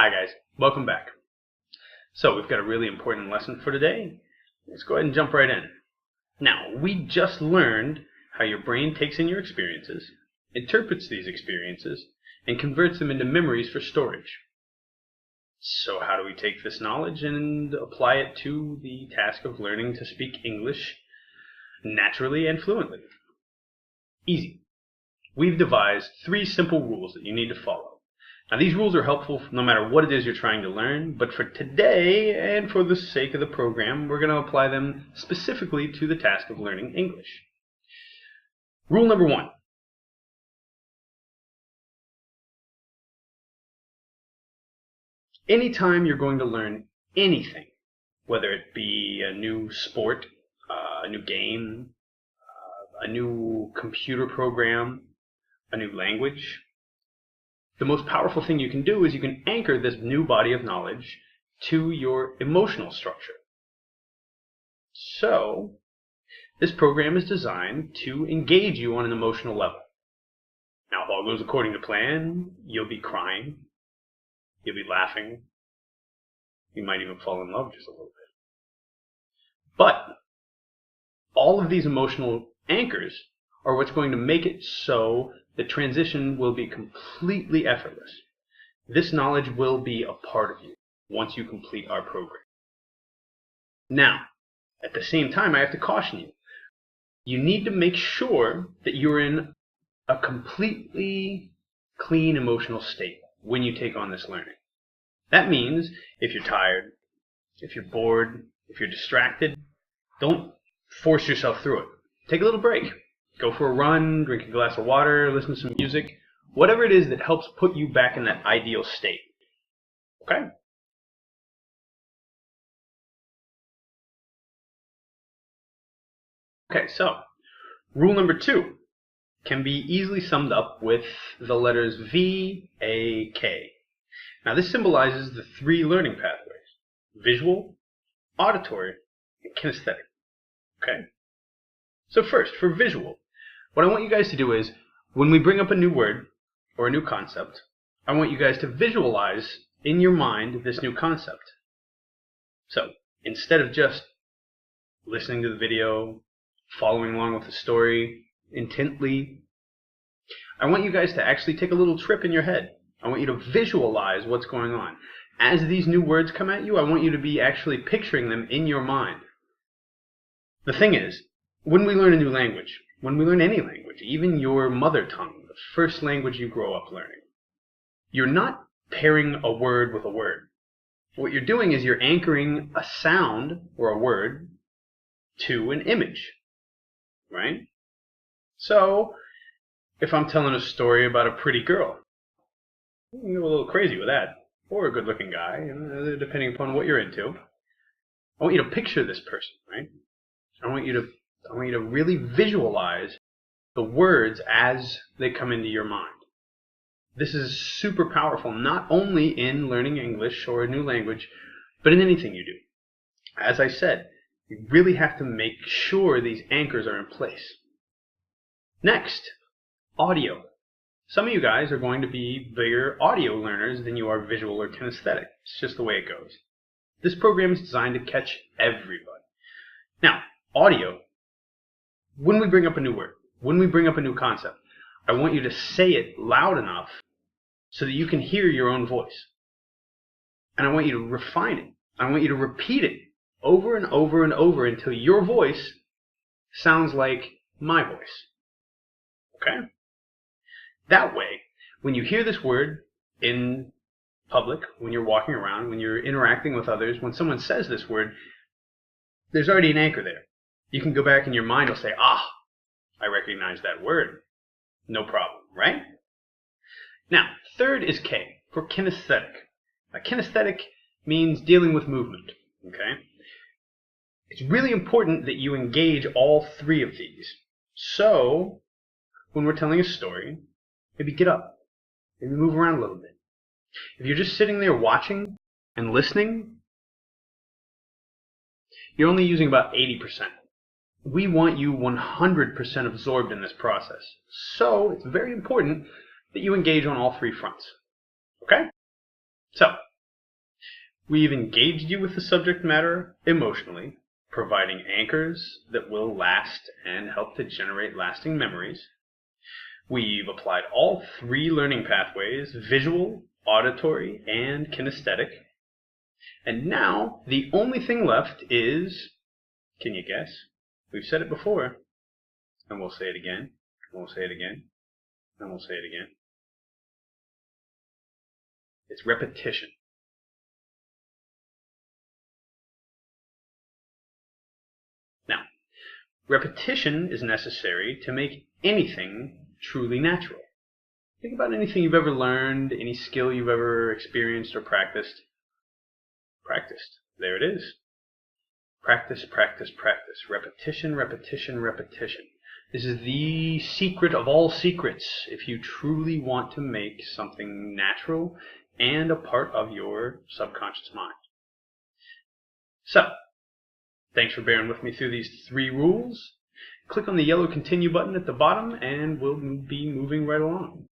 Hi guys, welcome back. So we've got a really important lesson for today. Let's go ahead and jump right in. Now, we just learned how your brain takes in your experiences, interprets these experiences, and converts them into memories for storage. So how do we take this knowledge and apply it to the task of learning to speak English naturally and fluently? Easy. We've devised 3 simple rules that you need to follow. Now these rules are helpful no matter what it is you're trying to learn, but for today and for the sake of the program, we're going to apply them specifically to the task of learning English. Rule number 1. Anytime you're going to learn anything, whether it be a new sport, a new game, a new computer program, a new language, the most powerful thing you can do is you can anchor this new body of knowledge to your emotional structure. So, this program is designed to engage you on an emotional level. Now, if all goes according to plan, you'll be crying, you'll be laughing, you might even fall in love just a little bit. But, all of these emotional anchors are what's going to make it so the transition will be completely effortless. This knowledge will be a part of you once you complete our program. Now, at the same time, I have to caution you. You need to make sure that you're in a completely clean emotional state when you take on this learning. That means if you're tired, if you're bored, if you're distracted, don't force yourself through it. Take a little break. Go for a run, drink a glass of water, listen to some music, whatever it is that helps put you back in that ideal state. Okay? Okay, so rule number 2 can be easily summed up with the letters V-A-K. Now this symbolizes the 3 learning pathways: visual, auditory, and kinesthetic. Okay? So first, for visual, what I want you guys to do is, when we bring up a new word or a new concept, I want you guys to visualize in your mind this new concept. So, instead of just listening to the video, following along with the story intently, I want you guys to actually take a little trip in your head. I want you to visualize what's going on. As these new words come at you, I want you to be actually picturing them in your mind. The thing is, when we learn a new language, when we learn any language, even your mother tongue, the first language you grow up learning, you're not pairing a word with a word. What you're doing is you're anchoring a sound or a word to an image, right? So, if I'm telling a story about a pretty girl, you can go a little crazy with that, or a good-looking guy, depending upon what you're into. I want you to picture this person, right? I want you to really visualize the words as they come into your mind. This is super powerful, not only in learning English or a new language, but in anything you do. As I said, you really have to make sure these anchors are in place. Next, audio. Some of you guys are going to be bigger audio learners than you are visual or kinesthetic. It's just the way it goes. This program is designed to catch everybody. Now, audio. When we bring up a new word, when we bring up a new concept, I want you to say it loud enough so that you can hear your own voice. And I want you to refine it. I want you to repeat it over and over and over until your voice sounds like my voice. Okay? That way, when you hear this word in public, when you're walking around, when you're interacting with others, when someone says this word, there's already an anchor there. You can go back and your mind will say, I recognize that word. No problem, right? Now, third is K, for kinesthetic. Now, kinesthetic means dealing with movement, okay? It's really important that you engage all 3 of these. So, when we're telling a story, maybe get up, maybe move around a little bit. If you're just sitting there watching and listening, you're only using about 80%. We want you 100% absorbed in this process. So it's very important that you engage on all 3 fronts. Okay? So, We've engaged you with the subject matter emotionally, providing anchors that will last and help to generate lasting memories. We've applied all three learning pathways: visual, auditory, and kinesthetic. And now the only thing left is, can you guess? We've said it before, and we'll say it again, and we'll say it again, and we'll say it again. It's repetition. Now, repetition is necessary to make anything truly natural. Think about anything you've ever learned, any skill you've ever experienced or practiced. There it is. Practice, practice, practice. Repetition, repetition, repetition. This is the secret of all secrets if you truly want to make something natural and a part of your subconscious mind. So, thanks for bearing with me through these 3 rules. Click on the yellow continue button at the bottom and we'll be moving right along.